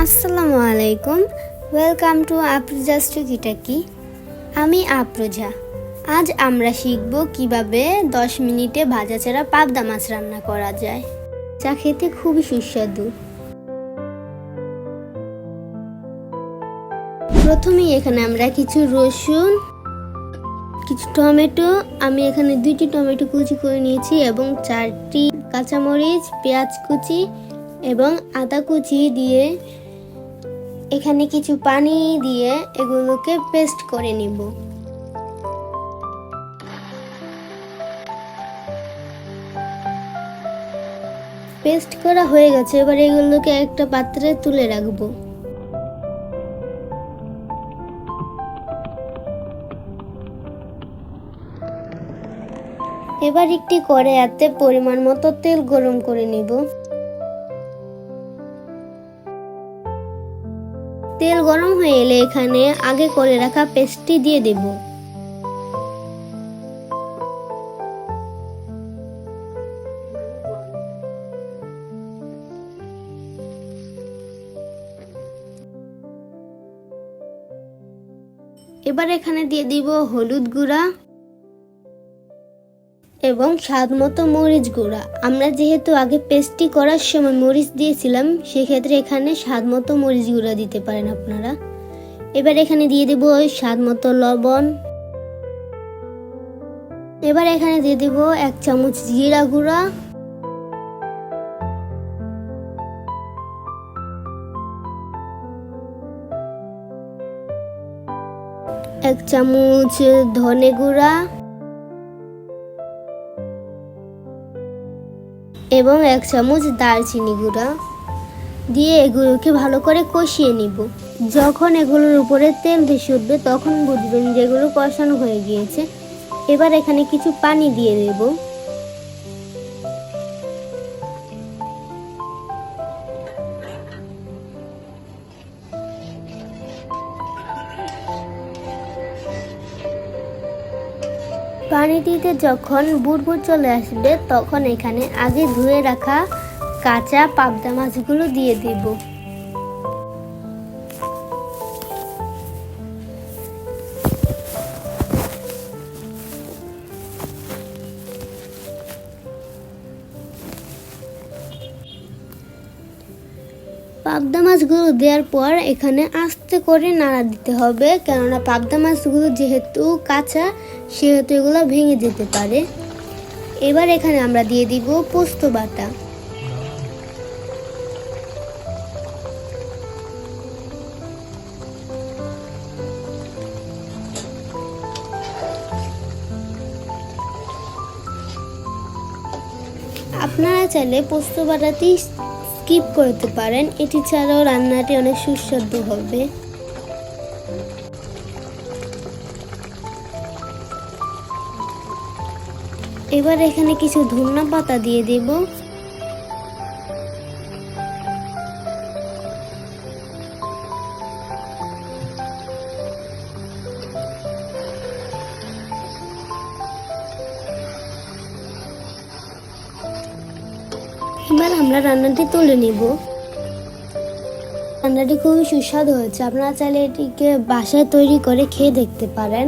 আসসালামু আলাইকুম, welcome to আফরোজাস টুকিটাকি। আমি আফরোজা। আজ আমরা শিখব কিভাবে 10 মিনিটে ভাজা ছাড়া পাবদা মাছ রান্না করা যায়, যা খেতে খুবই সুস্বাদু। প্রথমেই এখানে আমরা কিছু রসুন, কিছু টমেটো, আমি এখানে 2টি টমেটো কুচি করে নিয়েছি এবং 4টি কাঁচামরিচ, পেঁয়াজ কুচি এবং আদা কুচি দিয়ে এখানে কিছু পানি দিয়ে এগুলোকে পেস্ট করে নিব। পেস্ট করা হয়ে গেছে, এবার এগুলোকে একটা পাত্রে তুলে রাখবো। এবার একটি কড়াইতে পরিমাণ মতো তেল গরম করে নিব। তেল গরম হয়ে এলে এখানে আগে করে রাখা পেস্টটি দিয়ে দেব। এবার এখানে দিয়ে দিব হলুদ গুঁড়া এবং স্বাদ মতো মরিচ গুঁড়া। আমরা যেহেতু আগে পেস্টটি করার সময় মরিচ দিয়েছিলাম, সেক্ষেত্রে এখানে স্বাদ মতো মরিচ গুঁড়া দিতে পারেন আপনারা। এবার এখানে দিয়ে দেব স্বাদ মতো লবণ। এবার এখানে দিয়ে দেব 1 চামচ জিরা গুঁড়া, 1 চামচ ধনে গুঁড়া এবং 1 চামচ দারচিনি গুঁড়া দিয়ে এগুলোকে ভালো করে কষিয়ে নিব। যখন এগুলোর উপরে তেল ভেসে উঠবে তখন বুঝবেন যে এগুলো কষানো হয়ে গিয়েছে। এবার এখানে কিছু পানি দিয়ে দেব। পানিটিতে যখন বুড়বুড় চলে আসবে তখন এখানে আগে ধুয়ে রাখা কাঁচা পাবদা মাছগুলো দিয়ে দেব। পাবদা মাছগুলো দেওয়ার পর এখানে আস্তে করে নাড়া দিতে হবে, কেননা পাবদা মাছগুলো যেহেতু কাঁচা সেহেতু এগুলো ভেঙে যেতে পারে। এবার এখানে আমরা দিয়ে দিব পোস্ত বাটা। আপনারা চাইলে পোস্ত বাটাটি স্কিপ করতে পারেন, এটি ছাড়াও রান্নাটি অনেক সুস্বাদু হবে। এবার এখানে কিছু ধনিয়া পাতা দিয়ে দেব। এবার আমরা রান্নাটি তুলে নিব। রান্নাটি খুবই সুস্বাদু হয়েছে, আপনারা চাইলে এটিকে বাসায় তৈরি করে খেয়ে দেখতে পারেন।